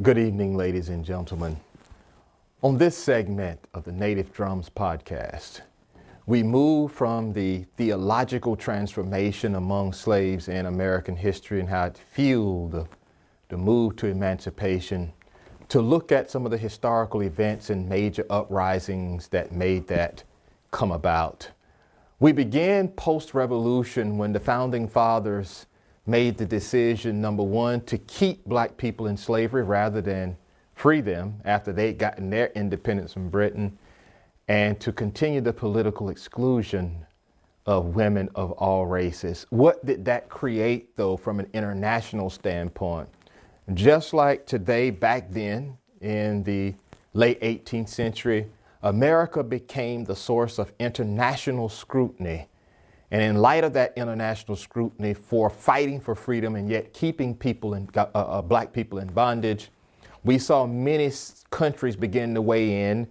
Good evening, ladies and gentlemen. On this segment of the Native Drums podcast, we move from the theological transformation among slaves in American history and how it fueled the move to emancipation to look at some of the historical events and major uprisings that made that come about. We began post-revolution when the founding fathers made the decision, number one, to keep black people in slavery rather than free them after they'd gotten their independence from Britain, and to continue the political exclusion of women of all races. What did that create, though, from an international standpoint? Just like today, back then in the late 18th century, America became the source of international scrutiny. And in light of that international scrutiny for fighting for freedom and yet keeping people in, black people in bondage, we saw many countries begin to weigh in,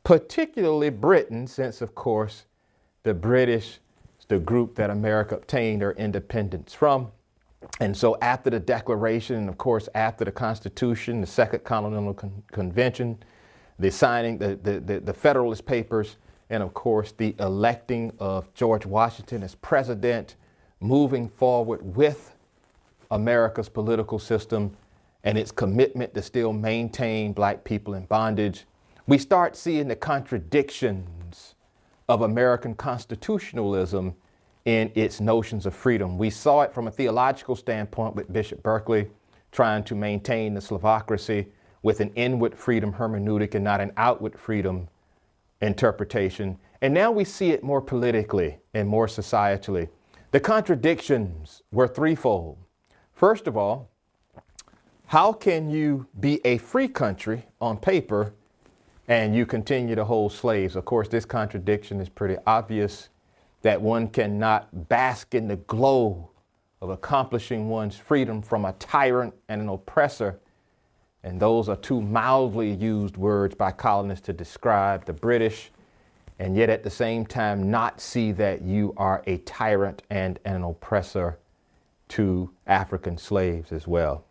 particularly Britain, since, of course, the British, the group that America obtained their independence from. And so after the Declaration, and of course, after the Constitution, the Second Continental Convention, the signing, the Federalist Papers, and of course, the electing of George Washington as president, moving forward with America's political system and its commitment to still maintain black people in bondage, we start seeing the contradictions of American constitutionalism in its notions of freedom. We saw it from a theological standpoint with Bishop Berkeley trying to maintain the Slavocracy with an inward freedom hermeneutic and not an outward freedom interpretation. And now we see it more politically and more societally. The contradictions were threefold. First of all, how can you be a free country on paper and you continue to hold slaves? Of course, this contradiction is pretty obvious, that one cannot bask in the glow of accomplishing one's freedom from a tyrant and an oppressor. And those are two mildly used words by colonists to describe the British, and yet at the same time not see that you are a tyrant and an oppressor to African slaves as well.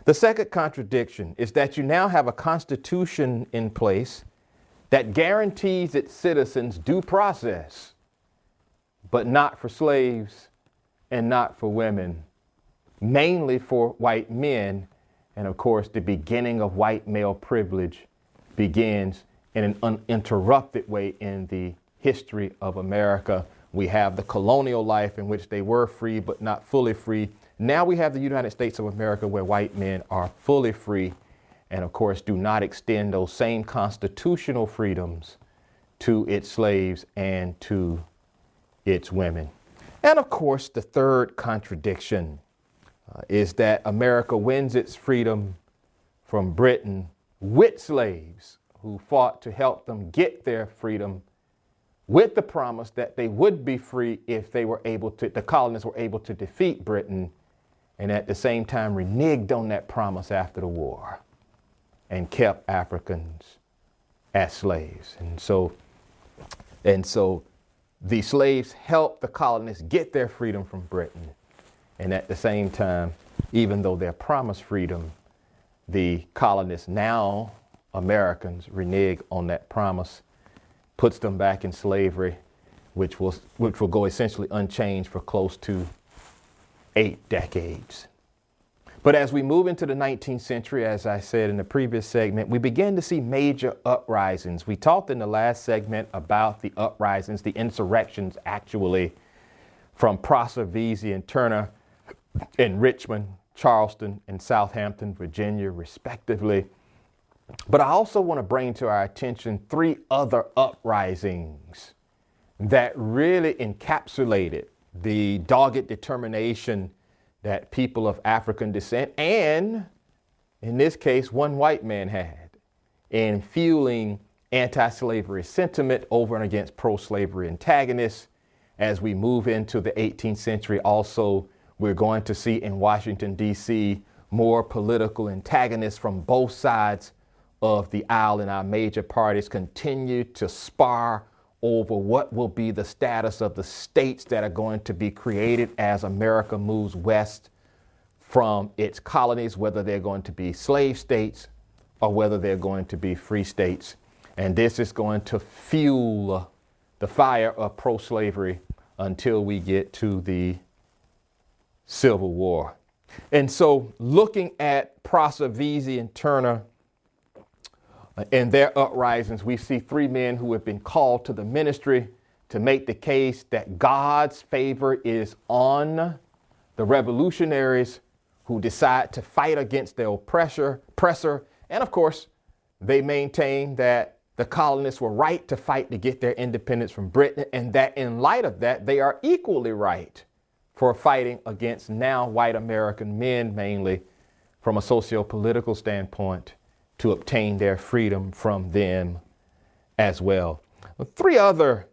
The second contradiction is that you now have a constitution in place that guarantees its citizens due process, but not for slaves and not for women, mainly for white men. And of course, the beginning of white male privilege begins in an uninterrupted way in the history of America. We have the colonial life in which they were free, but not fully free. Now we have the United States of America where white men are fully free and of course do not extend those same constitutional freedoms to its slaves and to its women. And of course, the third contradiction is that America wins its freedom from Britain with slaves who fought to help them get their freedom, with the promise that they would be free if they were able to, the colonists were able to defeat Britain, and at the same time reneged on that promise after the war and kept Africans as slaves. And so the slaves helped the colonists get their freedom from Britain. And at the same time, even though they're promised freedom, the colonists, now Americans, renege on that promise, puts them back in slavery, which will go essentially unchanged for close to 8 decades. But as we move into the 19th century, as I said in the previous segment, we begin to see major uprisings. We talked in the last segment about the uprisings, the insurrections actually, from Prosser, Vesey, and Turner in Richmond, Charleston, and Southampton, Virginia, respectively. But I also want to bring to our attention 3 other uprisings that really encapsulated the dogged determination that people of African descent, and in this case, one white man had, in fueling anti-slavery sentiment over and against pro-slavery antagonists. As we move into the 18th century, also, we're going to see in Washington, D.C., more political antagonists from both sides of the aisle, and our major parties continue to spar over what will be the status of the states that are going to be created as America moves west from its colonies, whether they're going to be slave states or whether they're going to be free states. And this is going to fuel the fire of pro-slavery until we get to the Civil War. And so looking at Prosser, Vesey, and Turner and their uprisings, we see three men who have been called to the ministry to make the case that God's favor is on the revolutionaries who decide to fight against their oppressor. And of course, they maintain that the colonists were right to fight to get their independence from Britain, and that in light of that, they are equally right for fighting against now white American men, mainly from a socio-political standpoint, to obtain their freedom from them as well. Three other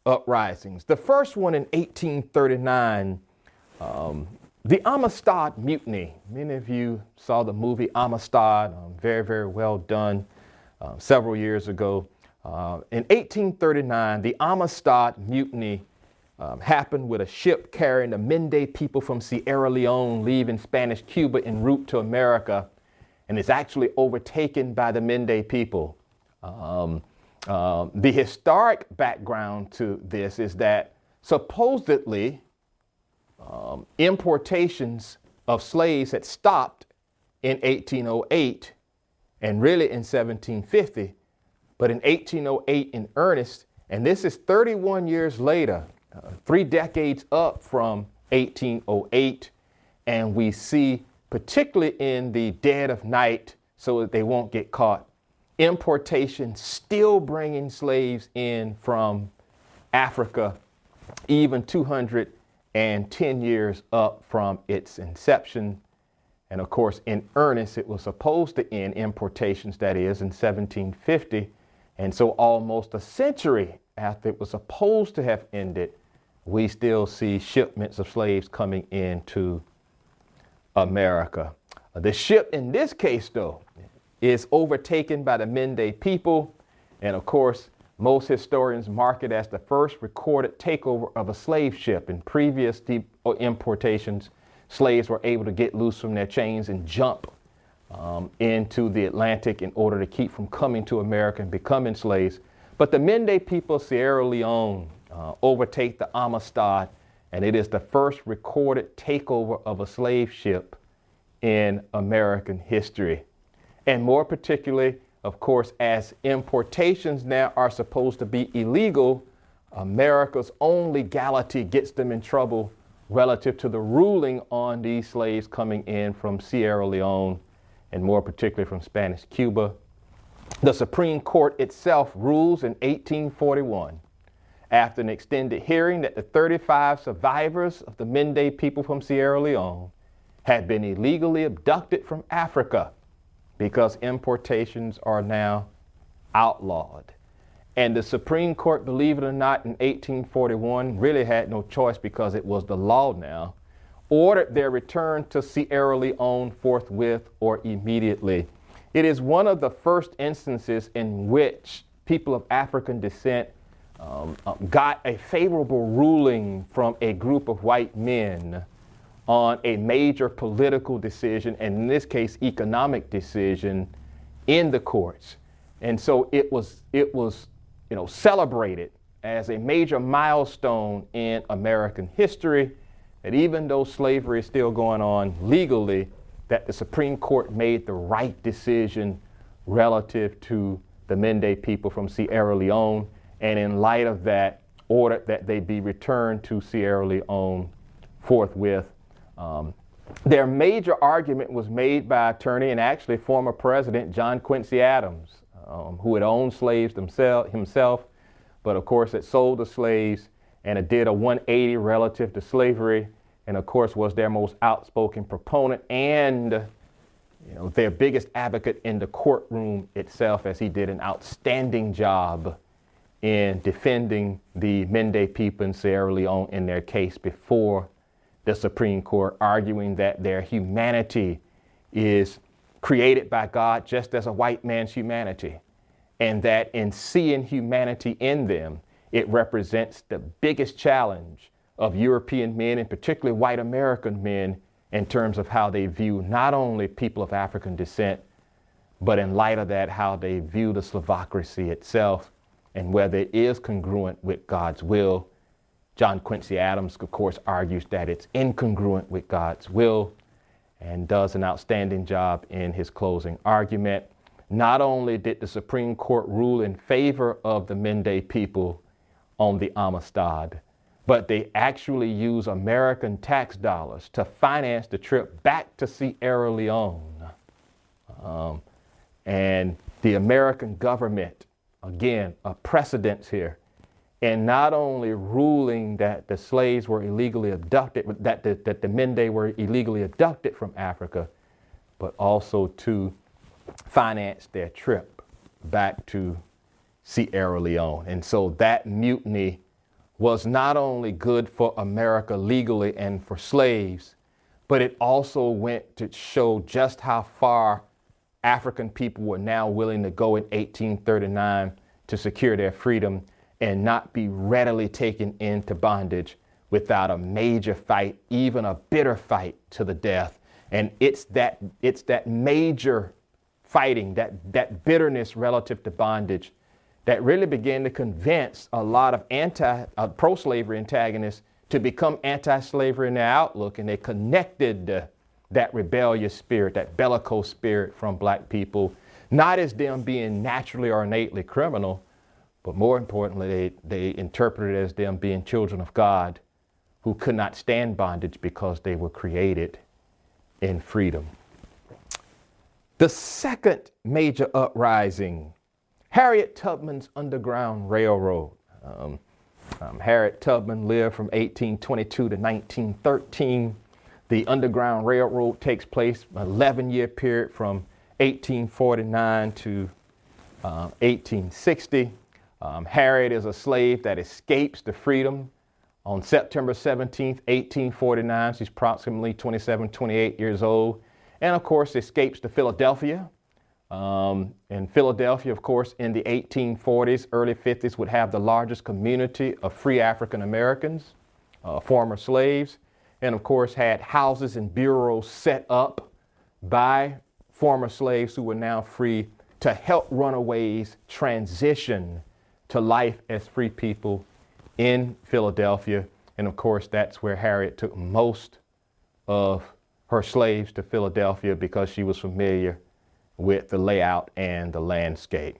uprisings. The first one in 1839, the Amistad Mutiny. Many of you saw the movie Amistad, very, very well done several years ago. In 1839, the Amistad Mutiny happened with a ship carrying the Mende people from Sierra Leone leaving Spanish Cuba en route to America, and it's actually overtaken by the Mende people. The historic background to this is that supposedly importations of slaves had stopped in 1808 and really in 1750, but in 1808 in earnest, and this is 31 years later, 3 decades up from 1808, and we see, particularly in the dead of night, so that they won't get caught, importation still bringing slaves in from Africa, even 210 years up from its inception. And of course, in earnest, it was supposed to end importations, that is, in 1750. And so almost a century after it was supposed to have ended, we still see shipments of slaves coming into America. The ship in this case, though, is overtaken by the Mende people. And of course, most historians mark it as the first recorded takeover of a slave ship. In previous importations, slaves were able to get loose from their chains and jump into the Atlantic in order to keep from coming to America and becoming slaves. But the Mende people of Sierra Leone overtake the Amistad, and it is the first recorded takeover of a slave ship in American history. And more particularly, of course, as importations now are supposed to be illegal, America's own legality gets them in trouble relative to the ruling on these slaves coming in from Sierra Leone, and more particularly from Spanish Cuba. The Supreme Court itself rules in 1841, after an extended hearing, that the 35 survivors of the Mende people from Sierra Leone had been illegally abducted from Africa because importations are now outlawed. And the Supreme Court, believe it or not, in 1841 really had no choice because it was the law now, ordered their return to Sierra Leone forthwith or immediately. It is one of the first instances in which people of African descent got a favorable ruling from a group of white men on a major political decision, and in this case, economic decision in the courts. And so it was celebrated as a major milestone in American history, that even though slavery is still going on legally, that the Supreme Court made the right decision relative to the Mende people from Sierra Leone, and in light of that, ordered that they be returned to Sierra Leone forthwith. Their major argument was made by attorney and actually former President John Quincy Adams, who had owned slaves himself, but of course had sold the slaves and it did a 180 relative to slavery, and of course was their most outspoken proponent and their biggest advocate in the courtroom itself, as he did an outstanding job in defending the Mende people in Sierra Leone in their case before the Supreme Court, arguing that their humanity is created by God just as a white man's humanity, and that in seeing humanity in them, it represents the biggest challenge of European men, and particularly white American men, in terms of how they view not only people of African descent, but in light of that, how they view the Slavocracy itself and whether it is congruent with God's will. John Quincy Adams, of course, argues that it's incongruent with God's will and does an outstanding job in his closing argument. Not only did the Supreme Court rule in favor of the Mende people on the Amistad, but they actually use American tax dollars to finance the trip back to Sierra Leone. And the American government, again, a precedence here, and not only ruling that the slaves were illegally abducted, that the Mende were illegally abducted from Africa, but also to finance their trip back to Sierra Leone. And so that mutiny was not only good for America legally and for slaves, but it also went to show just how far African people were now willing to go in 1839 to secure their freedom and not be readily taken into bondage without a major fight, even a bitter fight to the death. And it's that major fighting, that bitterness relative to bondage that really began to convince a lot of pro-slavery antagonists to become anti-slavery in their outlook, and they connected that rebellious spirit, that bellicose spirit from black people, not as them being naturally or innately criminal, but more importantly, they interpreted it as them being children of God who could not stand bondage because they were created in freedom. The second major uprising, Harriet Tubman's Underground Railroad. Harriet Tubman lived from 1822 to 1913. The Underground Railroad takes place an 11-year period from 1849 to 1860. Harriet is a slave that escapes to freedom on September 17th, 1849. She's approximately 27, 28 years old. And of course, escapes to Philadelphia. And Philadelphia, of course, in the 1840s, early 50s, would have the largest community of free African Americans, former slaves, and of course had houses and bureaus set up by former slaves who were now free to help runaways transition to life as free people in Philadelphia. And of course, that's where Harriet took most of her slaves to Philadelphia because she was familiar with the layout and the landscape.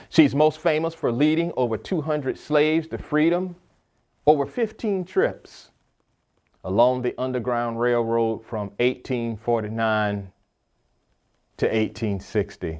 She's most famous for leading over 200 slaves to freedom, over 15 trips along the Underground Railroad from 1849 to 1860.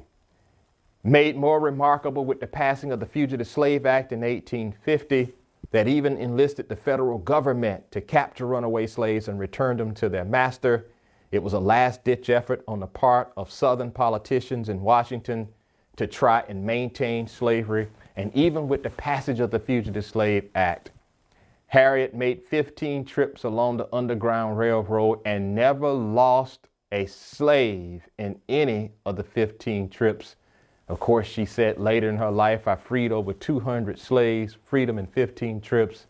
Made more remarkable with the passing of the Fugitive Slave Act in 1850 that even enlisted the federal government to capture runaway slaves and return them to their master. It was a last-ditch effort on the part of Southern politicians in Washington to try and maintain slavery. And even with the passage of the Fugitive Slave Act, Harriet made 15 trips along the Underground Railroad and never lost a slave in any of the 15 trips. Of course, she said later in her life, I freed over 200 slaves, freedom in 15 trips.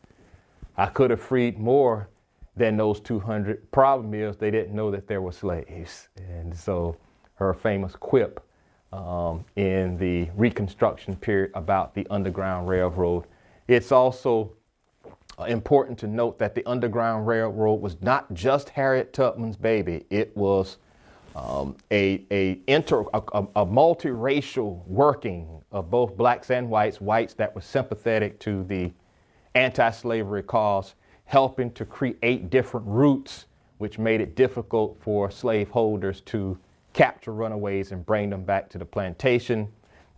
I could have freed more than those 200. Problem is, they didn't know that there were slaves. And so her famous quip in the Reconstruction period about the Underground Railroad. It's also important to note that the Underground Railroad was not just Harriet Tubman's baby. It was a multiracial working of both blacks and whites that were sympathetic to the anti-slavery cause, helping to create different routes, which made it difficult for slaveholders to capture runaways and bring them back to the plantation.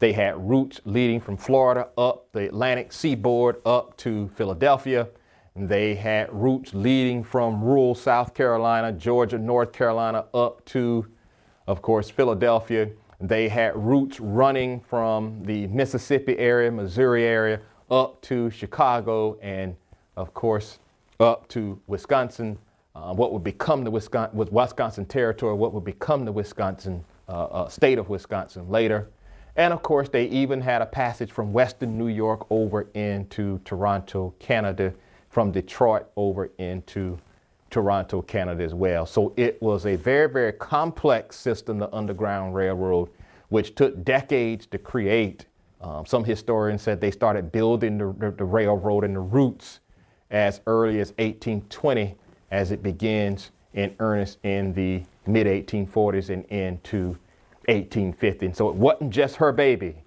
They had routes leading from Florida up the Atlantic seaboard up to Philadelphia. They had routes leading from rural South Carolina, Georgia, North Carolina up to, of course, Philadelphia. They had routes running from the Mississippi area, Missouri area, up to Chicago, and of course, up to Wisconsin, what would become the Wisconsin Territory, what would become the Wisconsin state of Wisconsin later. And of course, they even had a passage from Western New York over into Toronto, Canada, from Detroit over into Toronto, Canada as well. So it was a very, very complex system, the Underground Railroad, which took decades to create. Some historians said they started building the railroad and the routes as early as 1820, as it begins in earnest in the mid 1840s and into 1850. And so it wasn't just her baby,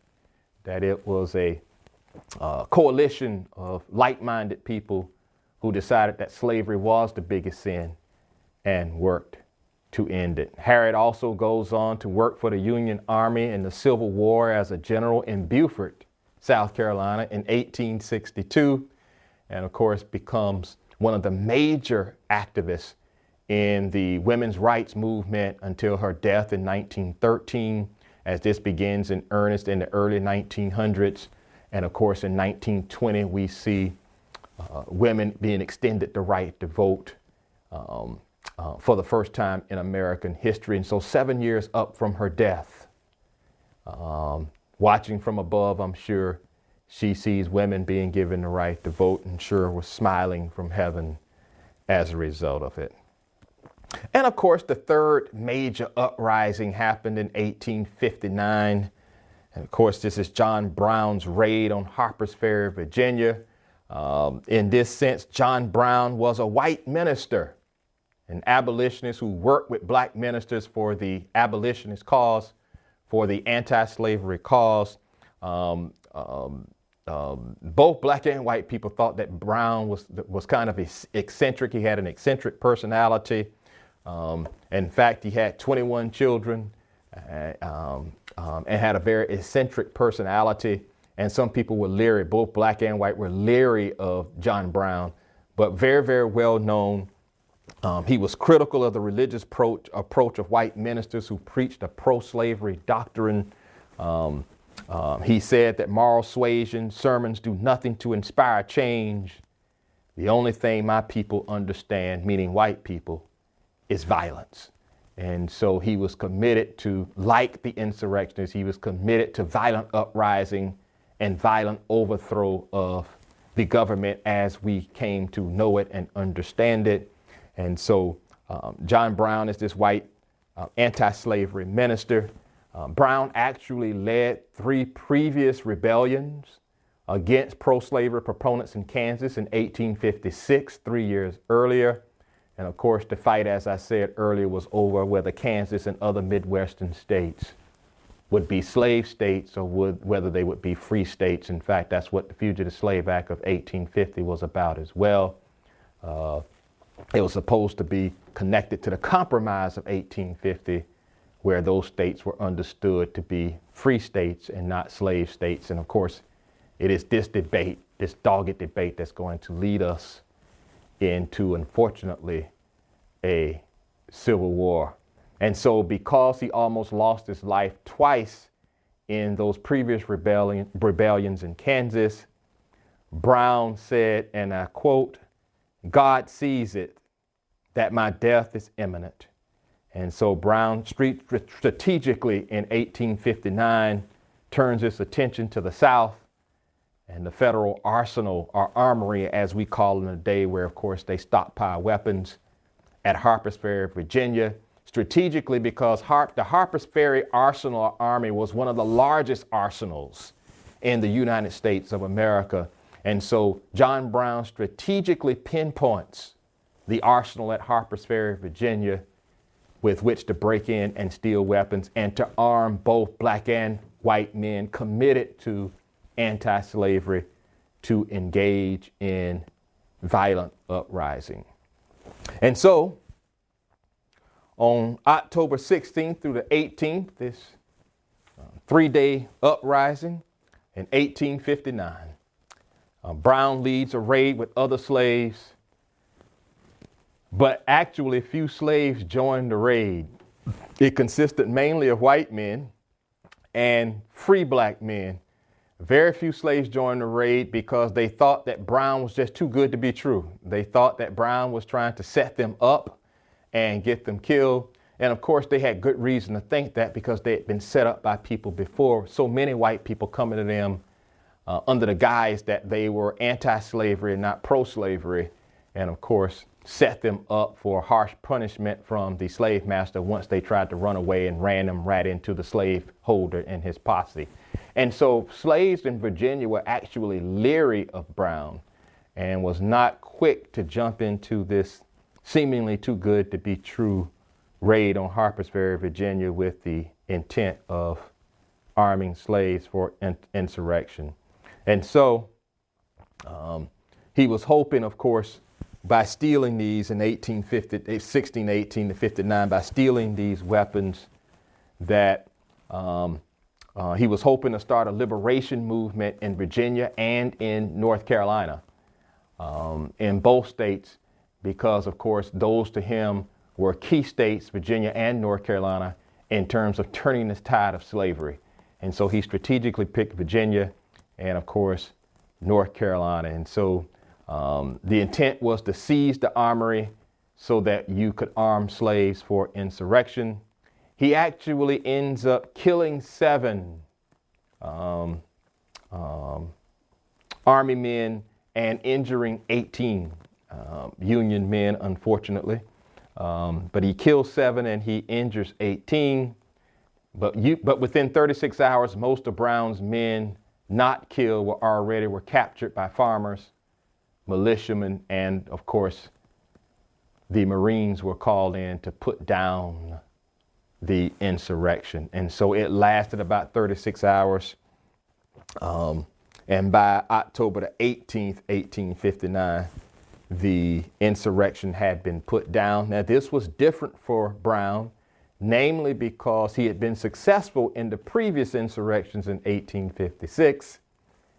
that it was a coalition of like-minded people who decided that slavery was the biggest sin and worked to end it. Harriet also goes on to work for the Union Army in the Civil War as a general in Beaufort, South Carolina in 1862, and of course becomes one of the major activists in the women's rights movement until her death in 1913, as this begins in earnest in the early 1900s. And of course, in 1920, we see women being extended the right to vote for the first time in American history. And so 7 years up from her death, watching from above, I'm sure she sees women being given the right to vote, and sure was smiling from heaven as a result of it. And of course, the third major uprising happened in 1859. And of course, this is John Brown's raid on Harper's Ferry, Virginia. In this sense, John Brown was a white minister, an abolitionist who worked with black ministers for the abolitionist cause, for the anti-slavery cause. Both black and white people thought that Brown was kind of eccentric. He had an eccentric personality. In fact, he had 21 children and had a very eccentric personality. And some people were leery, both black and white were leery of John Brown, but very, very well known. He was critical of the religious approach of white ministers who preached a pro-slavery doctrine. He said that moral suasion sermons do nothing to inspire change. The only thing my people understand, meaning white people, is violence. And so he was committed to, like the insurrectionists, he was committed to violent uprising and violent overthrow of the government as we came to know it and understand it. And so John Brown is this white anti-slavery minister. Brown actually led 3 previous rebellions against pro-slavery proponents in Kansas in 1856, 3 years earlier. And of course, the fight, as I said earlier, was over whether Kansas and other Midwestern states would be slave states or whether they would be free states. In fact, that's what the Fugitive Slave Act of 1850 was about as well. It was supposed to be connected to the Compromise of 1850, where those states were understood to be free states and not slave states. And of course, it is this debate, this dogged debate, that's going to lead us into, unfortunately, a civil war. And so because he almost lost his life twice in those previous rebellions in Kansas, Brown said, and I quote, "God sees it, that my death is imminent." And so Brown strategically in 1859 turns his attention to the South and the federal arsenal, or armory as we call it in a day, where of course they stockpile weapons at Harper's Ferry, Virginia, strategically because the Harper's Ferry arsenal or army was one of the largest arsenals in the United States of America. And so John Brown strategically pinpoints the arsenal at Harper's Ferry, Virginia, with which to break in and steal weapons and to arm both black and white men committed to anti-slavery to engage in violent uprising. And so on October 16th through the 18th, this 3-day uprising in 1859, Brown leads a raid with other slaves, but actually few slaves joined the raid. It consisted mainly of white men and free black men. Very few slaves joined the raid because they thought that Brown was just too good to be true. They thought that Brown was trying to set them up and get them killed. And of course, they had good reason to think that because they had been set up by people before. So many white people coming to them under the guise that they were anti-slavery and not pro-slavery. And of course, set them up for harsh punishment from the slave master once they tried to run away, and ran them right into the slave holder and his posse. And so slaves in Virginia were actually leery of Brown and was not quick to jump into this seemingly too good to be true raid on Harper's Ferry, Virginia, with the intent of arming slaves for insurrection. And so he was hoping, of course, by stealing these in 1618 to 59, by stealing these weapons, that he was hoping to start a liberation movement in Virginia and in North Carolina, in both states, because, of course, those to him were key states, Virginia and North Carolina, in terms of turning this tide of slavery. And so he strategically picked Virginia and, of course, North Carolina. And so the intent was to seize the armory so that you could arm slaves for insurrection. He actually ends up killing 7 Army men and injuring 18 Union men, unfortunately. But he kills 7 and he injures 18. But within 36 hours, most of Brown's men not killed were captured by farmers, militiamen, and of course, the Marines were called in to put down the insurrection. And so it lasted about 36 hours. And by October the 18th, 1859, the insurrection had been put down. Now, this was different for Brown, namely because he had been successful in the previous insurrections in 1856,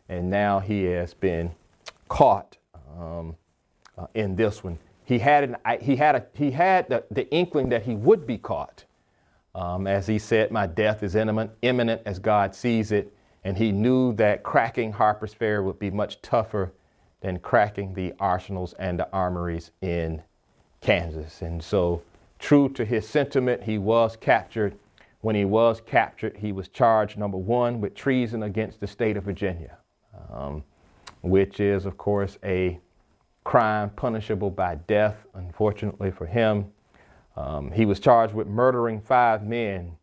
and now he has been caught in this one. He had the inkling that he would be caught. As he said, "My death is imminent as God sees it," and he knew that cracking Harper's Ferry would be much tougher than cracking the arsenals and the armories in Kansas. And so, true to his sentiment, he was captured. When he was captured, he was charged, number 1, with treason against the state of Virginia, which is, of course, a crime punishable by death, unfortunately for him. He was charged with murdering 5 men.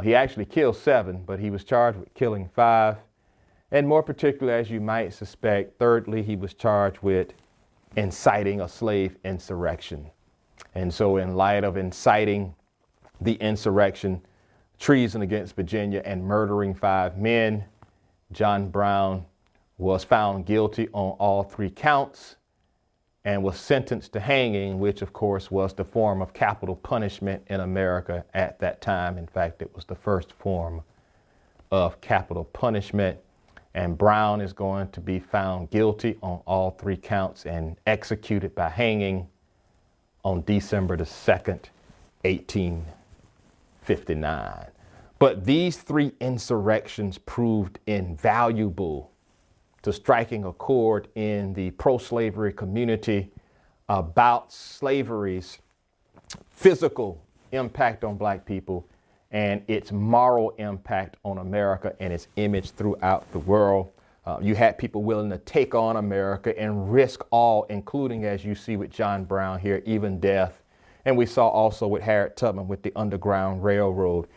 He actually killed 7, but he was charged with killing 5. And more particularly, as you might suspect, thirdly, he was charged with inciting a slave insurrection. And so in light of inciting the insurrection, treason against Virginia, and murdering 5 men, John Brown was found guilty on all 3 counts and was sentenced to hanging, which of course was the form of capital punishment in America at that time. In fact, it was the first form of capital punishment. And Brown is going to be found guilty on all 3 counts and executed by hanging on December the 2nd, 1859. But these 3 insurrections proved invaluable to striking a chord in the pro-slavery community about slavery's physical impact on Black people and its moral impact on America and its image throughout the world. You had people willing to take on America and risk all, including, as you see with John Brown here, even death. And we saw also with Harriet Tubman with the Underground Railroad.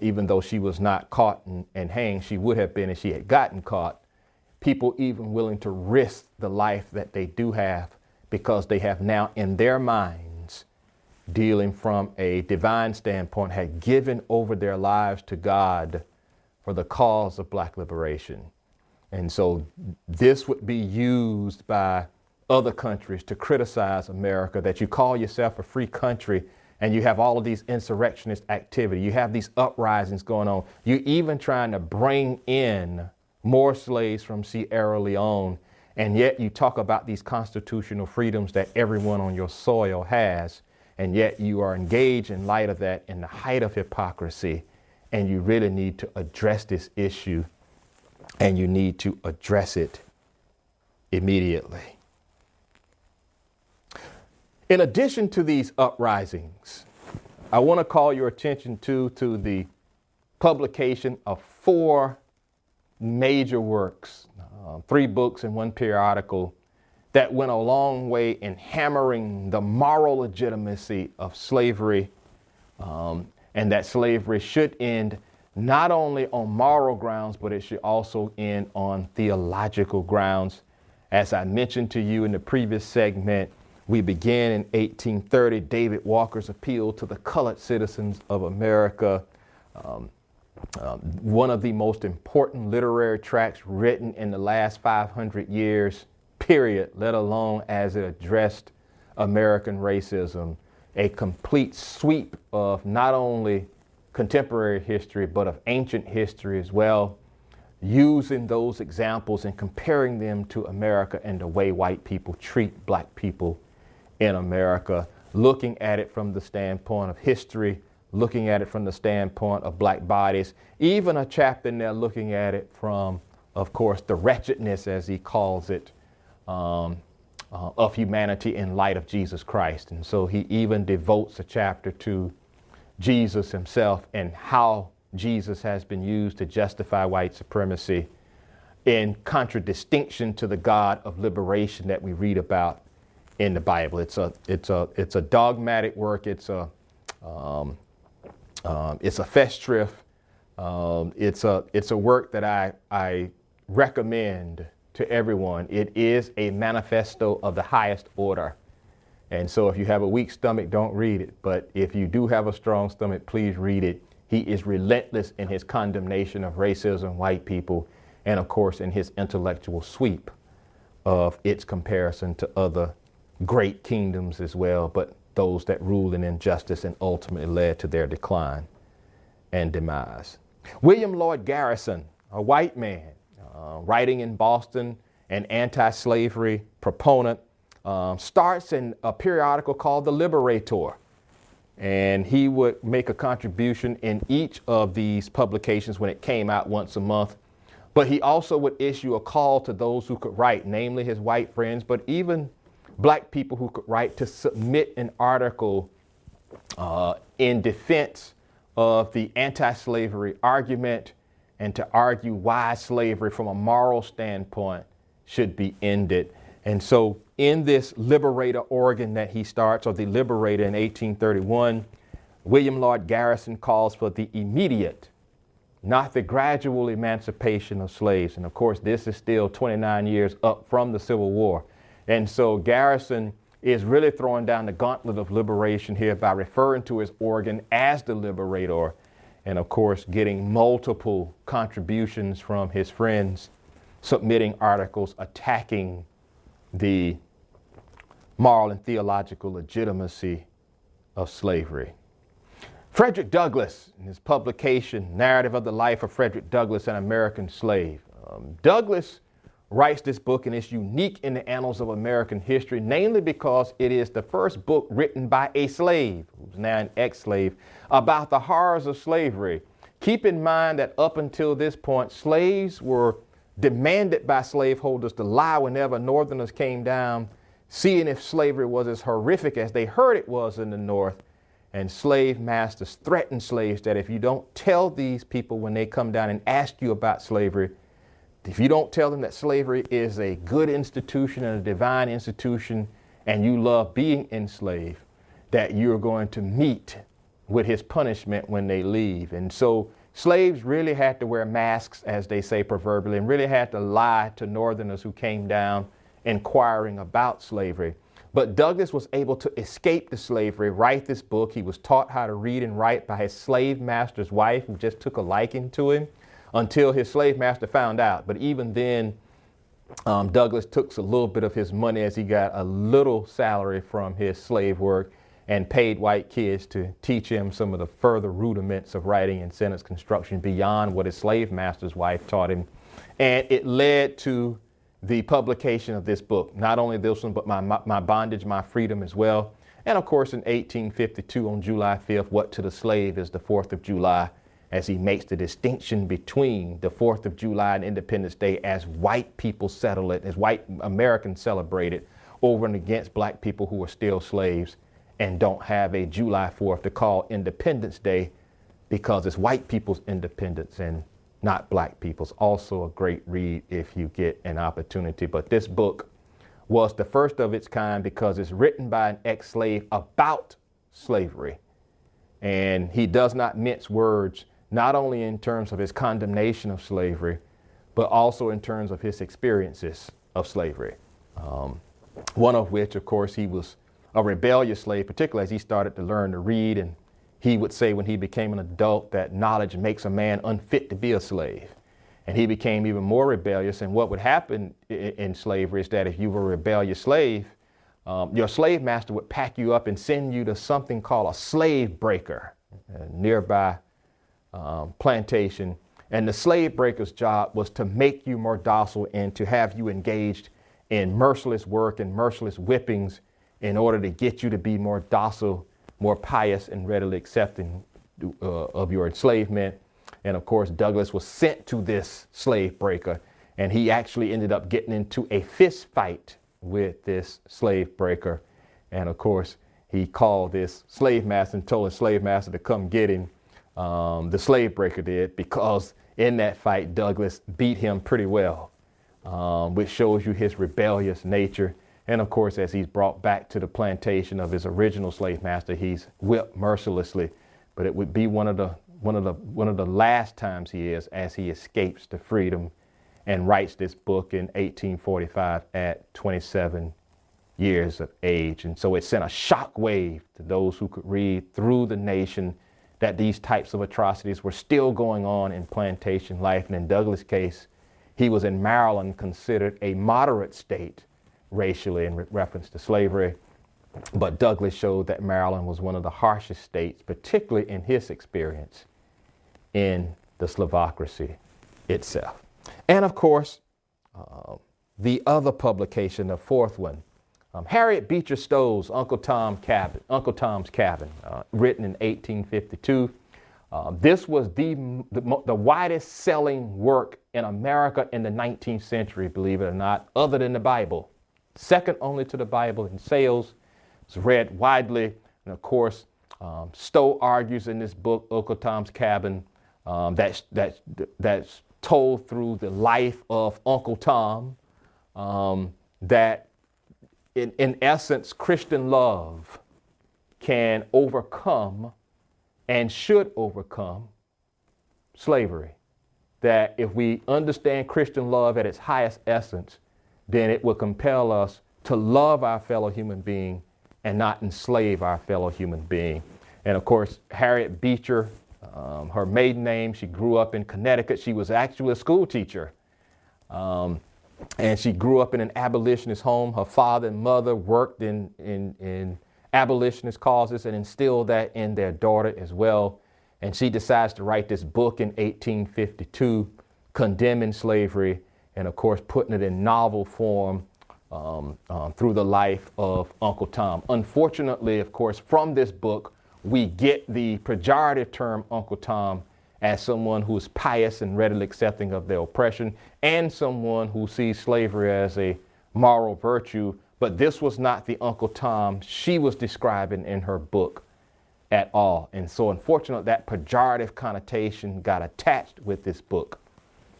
Even though she was not caught and hanged, she would have been if she had gotten caught. People even willing to risk the life that they do have because they have now in their minds, dealing from a divine standpoint, had given over their lives to God for the cause of Black liberation. And so this would be used by other countries to criticize America, that you call yourself a free country and you have all of these insurrectionist activity. You have these uprisings going on. You're even trying to bring in more slaves from Sierra Leone. And yet you talk about these constitutional freedoms that everyone on your soil has. And yet you are engaged in light of that in the height of hypocrisy. And you really need to address this issue, and you need to address it immediately. In addition to these uprisings, I want to call your attention to the publication of 4 major works, 3 books and 1 periodical that went a long way in hammering the moral legitimacy of slavery, and that slavery should end not only on moral grounds, but it should also end on theological grounds. As I mentioned to you in the previous segment, we began in 1830, David Walker's appeal to the colored citizens of America. One of the most important literary tracts written in the last 500 years, period, let alone as it addressed American racism. A complete sweep of not only contemporary history, but of ancient history as well, using those examples and comparing them to America and the way white people treat black people in America, looking at it from the standpoint of history, looking at it from the standpoint of black bodies, even a chapter in there looking at it from, of course, the wretchedness, as he calls it, of humanity in light of Jesus Christ. And so he even devotes a chapter to Jesus himself and how Jesus has been used to justify white supremacy in contradistinction to the God of liberation that we read about in the Bible. It's a dogmatic work. It's a festschrift. It's a work that I recommend to everyone. It is a manifesto of the highest order. And so if you have a weak stomach, don't read it. But if you do have a strong stomach, please read it. He is relentless in his condemnation of racism, white people, and of course in his intellectual sweep of its comparison to other great kingdoms as well, but those that ruled in injustice and ultimately led to their decline and demise. William Lloyd Garrison, a white man, writing in Boston, an anti-slavery proponent, starts in a periodical called The Liberator. And he would make a contribution in each of these publications when it came out once a month. But he also would issue a call to those who could write, namely his white friends, but even black people who could write, to submit an article in defense of the anti-slavery argument and to argue why slavery from a moral standpoint should be ended. And so in this Liberator organ that he starts, or the Liberator in 1831, William Lloyd Garrison calls for the immediate, not the gradual emancipation of slaves. And of course, this is still 29 years up from the Civil War. And so Garrison is really throwing down the gauntlet of liberation here by referring to his organ as the Liberator, and of course, getting multiple contributions from his friends, submitting articles attacking the moral and theological legitimacy of slavery. Frederick Douglass, in his publication, Narrative of the Life of Frederick Douglass, an American Slave. Douglass writes this book, and it's unique in the annals of American history, namely because it is the first book written by a slave, who's now an ex-slave, about the horrors of slavery. Keep in mind that up until this point, slaves were demanded by slaveholders to lie whenever Northerners came down, seeing if slavery was as horrific as they heard it was in the North. And slave masters threatened slaves that if you don't tell these people when they come down and ask you about slavery, if you don't tell them that slavery is a good institution and a divine institution and you love being enslaved, that you're going to meet with his punishment when they leave. And so slaves really had to wear masks, as they say proverbially, and really had to lie to Northerners who came down inquiring about slavery. But Douglass was able to escape the slavery, write this book. He was taught how to read and write by his slave master's wife, who just took a liking to him, until his slave master found out. But even then, Douglass took a little bit of his money, as he got a little salary from his slave work, and paid white kids to teach him some of the further rudiments of writing and sentence construction beyond what his slave master's wife taught him. And it led to the publication of this book, not only this one, but My Bondage, My Freedom as well. And of course, in 1852, on July 5th, What to the Slave is the 4th of July, as he makes the distinction between the 4th of July and Independence Day as white people settle it, as white Americans celebrate it, over and against black people who are still slaves and don't have a July 4th to call Independence Day, because it's white people's independence and not black people's. Also a great read if you get an opportunity. But this book was the first of its kind because it's written by an ex-slave about slavery. And he does not mince words, not only in terms of his condemnation of slavery, but also in terms of his experiences of slavery. One of which, of course, he was a rebellious slave, particularly as he started to learn to read. And he would say when he became an adult that knowledge makes a man unfit to be a slave. And he became even more rebellious. And what would happen in slavery is that if you were a rebellious slave, your slave master would pack you up and send you to something called a slave breaker, a nearby plantation. And the slave breaker's job was to make you more docile and to have you engaged in merciless work and merciless whippings in order to get you to be more docile, more pious, and readily accepting of your enslavement. And of course, Douglass was sent to this slave breaker, and he actually ended up getting into a fist fight with this slave breaker. And of course, he called this slave master and told his slave master to come get him. The slave breaker did, because in that fight, Douglass beat him pretty well, which shows you his rebellious nature. And of course, as he's brought back to the plantation of his original slave master, he's whipped mercilessly. But it would be one of the last times he is, as he escapes to freedom and writes this book in 1845 at 27 years of age. And so it sent a shock wave to those who could read through the nation that these types of atrocities were still going on in plantation life. And in Douglass' case, he was in Maryland, considered a moderate state racially in reference to slavery. But Douglass showed that Maryland was one of the harshest states, particularly in his experience in the slavocracy itself. And of course, the other publication, the fourth one, Harriet Beecher Stowe's Uncle Tom's Cabin, written in 1852. This was the widest selling work in America in the 19th century, believe it or not, other than the Bible. Second only to the Bible in sales. It's read widely. And of course, Stowe argues in this book, Uncle Tom's Cabin, that's told through the life of Uncle Tom, that in essence, Christian love can overcome and should overcome slavery. That if we understand Christian love at its highest essence, then it will compel us to love our fellow human being and not enslave our fellow human being. And of course, Harriet Beecher, her maiden name, she grew up in Connecticut. She was actually a school teacher. And she grew up in an abolitionist home. Her father and mother worked in abolitionist causes and instilled that in their daughter as well. And she decides to write this book in 1852, condemning slavery, and of course putting it in novel form through the life of Uncle Tom. Unfortunately, of course, from this book, we get the pejorative term Uncle Tom as someone who is pious and readily accepting of their oppression, and someone who sees slavery as a moral virtue. But this was not the Uncle Tom she was describing in her book at all. And so unfortunately, that pejorative connotation got attached with this book.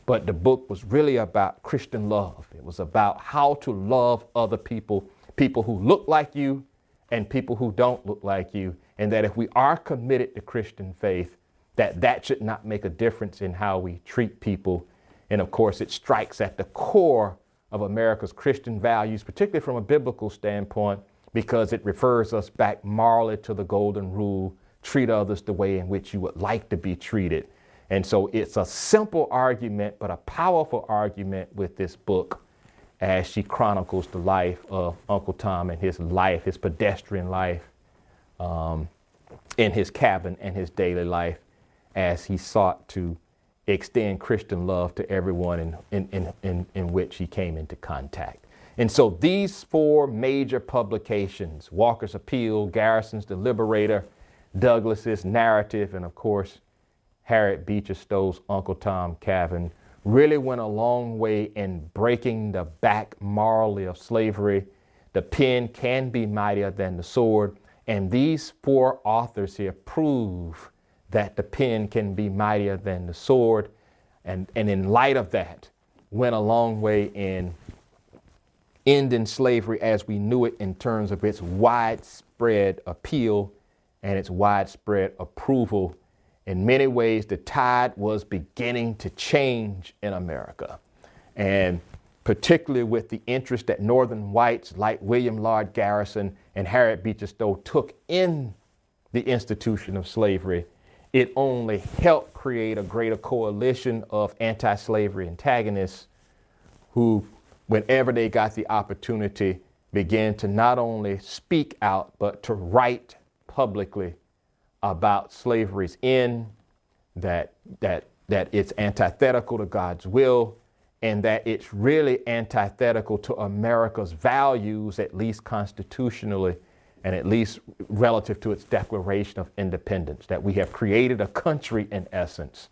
But the book was really about Christian love. It was about how to love other people, people who look like you and people who don't look like you. And that if we are committed to Christian faith, that should not make a difference in how we treat people. And of course, it strikes at the core of America's Christian values, particularly from a biblical standpoint, because it refers us back morally to the golden rule: treat others the way in which you would like to be treated. And so it's a simple argument, but a powerful argument with this book as she chronicles the life of Uncle Tom and his life, his pedestrian life, in his cabin and his daily life, as he sought to extend Christian love to everyone in which he came into contact. And so these four major publications, Walker's Appeal, Garrison's The Liberator, Douglass's Narrative, and of course, Harriet Beecher Stowe's Uncle Tom Cabin, really went a long way in breaking the back morally of slavery. The pen can be mightier than the sword. And these four authors here prove that the pen can be mightier than the sword. And in light of that, went a long way in ending slavery as we knew it in terms of its widespread appeal and its widespread approval. In many ways, the tide was beginning to change in America, and particularly with the interest that Northern whites like William Lloyd Garrison and Harriet Beecher Stowe took in the institution of slavery, it only helped create a greater coalition of anti-slavery antagonists who, whenever they got the opportunity, began to not only speak out, but to write publicly about slavery's end, that it's antithetical to God's will, and that it's really antithetical to America's values, at least constitutionally, and at least relative to its Declaration of Independence, that we have created a country, in essence,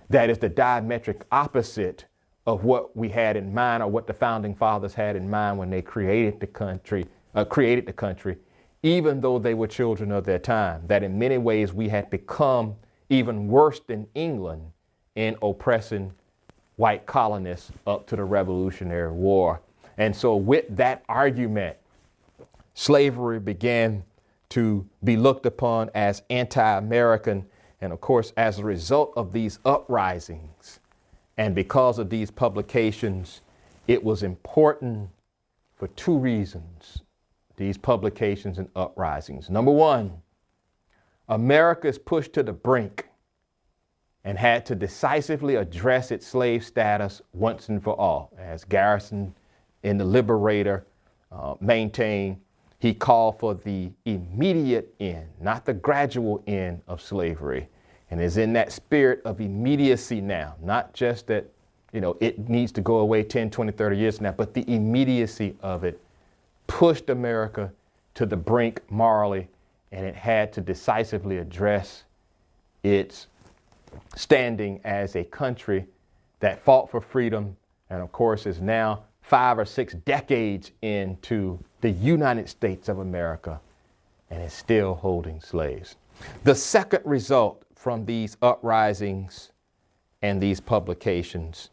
that is the diametric opposite of what we had in mind, or what the founding fathers had in mind when they created the country, even though they were children of their time, that in many ways we had become even worse than England in oppressing white colonists up to the Revolutionary War. And so with that argument, slavery began to be looked upon as anti-American. And of course, as a result of these uprisings, and because of these publications, it was important for two reasons, these publications and uprisings. Number one, America is pushed to the brink and had to decisively address its slave status once and for all. As Garrison in The Liberator maintained, he called for the immediate end, not the gradual end of slavery. And is in that spirit of immediacy now, not just that, it needs to go away 10, 20, 30 years now, but the immediacy of it pushed America to the brink morally, and it had to decisively address its standing as a country that fought for freedom, and of course is now 5 or 6 decades into the United States of America, and is still holding slaves. The second result from these uprisings and these publications,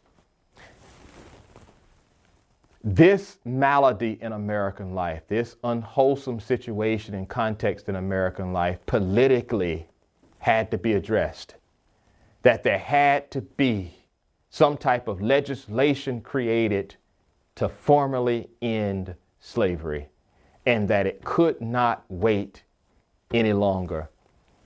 this malady in American life, this unwholesome situation and context in American life politically had to be addressed. That there had to be some type of legislation created to formally end slavery, and that it could not wait any longer.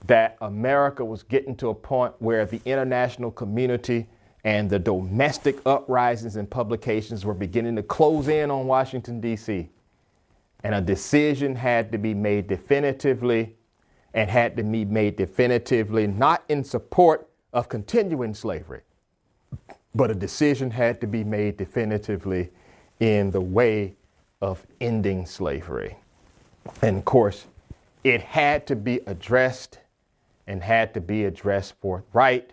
That America was getting to a point where the international community and the domestic uprisings and publications were beginning to close in on Washington, D.C. And a decision had to be made definitively, and had to be made definitively not in support of continuing slavery, but a decision had to be made definitively in the way of ending slavery. And of course, it had to be addressed, and had to be addressed forthright.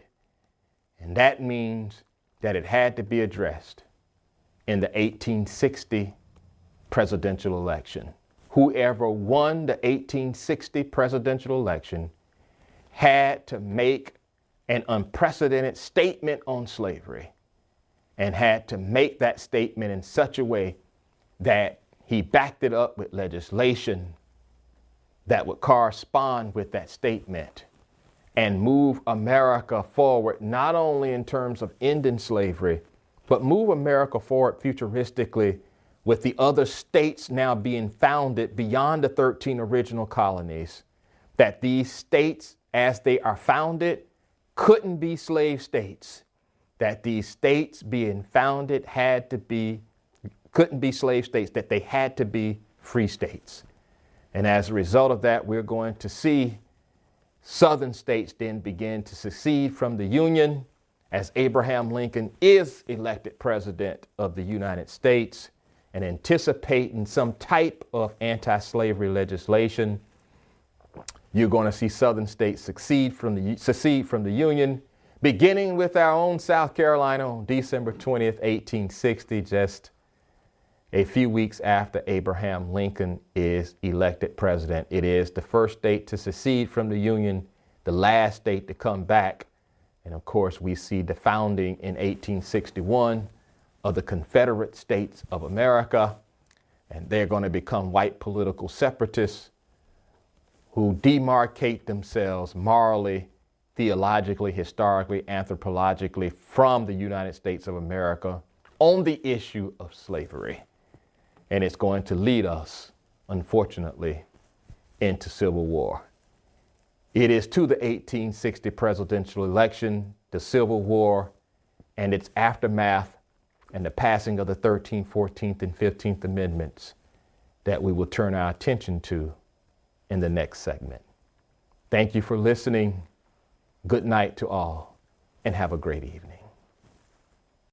And that means that it had to be addressed in the 1860 presidential election. Whoever won the 1860 presidential election had to make an unprecedented statement on slavery, and had to make that statement in such a way that he backed it up with legislation that would correspond with that statement, and move America forward, not only in terms of ending slavery, but move America forward futuristically with the other states now being founded beyond the 13 original colonies, that these states, as they are founded, couldn't be slave states, that these states being founded couldn't be slave states, that they had to be free states. And as a result of that, we're going to see Southern states then begin to secede from the Union as Abraham Lincoln is elected president of the United States, and anticipating some type of anti-slavery legislation. You're going to see Southern states secede from the Union, beginning with our own South Carolina on December 20th, 1860, just a few weeks after Abraham Lincoln is elected president. It is the first state to secede from the Union, the last state to come back. And of course, we see the founding in 1861 of the Confederate States of America. And they're going to become white political separatists who demarcate themselves morally, theologically, historically, anthropologically from the United States of America on the issue of slavery. And it's going to lead us, unfortunately, into civil war. It is to the 1860 presidential election, the Civil War, and its aftermath, and the passing of the 13th, 14th, and 15th Amendments that we will turn our attention to in the next segment. Thank you for listening. Good night to all, and have a great evening.